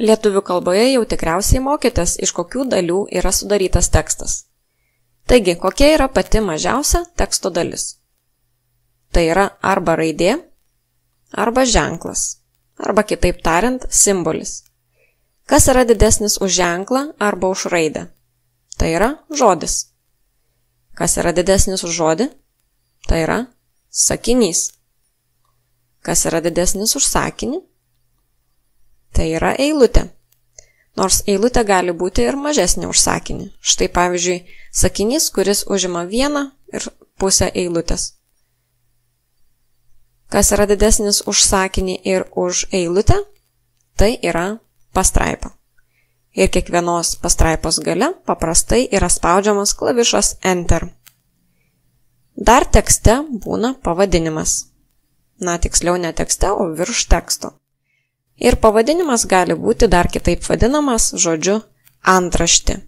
Lietuvių kalboje jau tikriausiai mokėtės, iš kokių dalių yra sudarytas tekstas. Taigi, kokia yra pati mažiausia teksto dalis? Tai yra arba raidė, arba ženklas, arba kitaip tariant, simbolis. Kas yra didesnis už ženklą arba už raidę? Tai yra žodis. Kas yra didesnis už žodį? Tai yra sakinys. Kas yra didesnis už sakinį? Tai yra eilutė. Nors eilutė gali būti ir mažesnė už sakinį. Štai pavyzdžiui, sakinys, kuris užima 1,5 eilutės. Kas yra didesnis už sakinį ir už eilutę? Tai yra pastraipa. Ir kiekvienos pastraipos gale paprastai yra spaudžiamas klavišas Enter. Dar tekste būna pavadinimas. Na, tiksliau ne tekste, o virš teksto. Ir pavadinimas gali būti dar kitaip vadinamas žodžiu antraštė.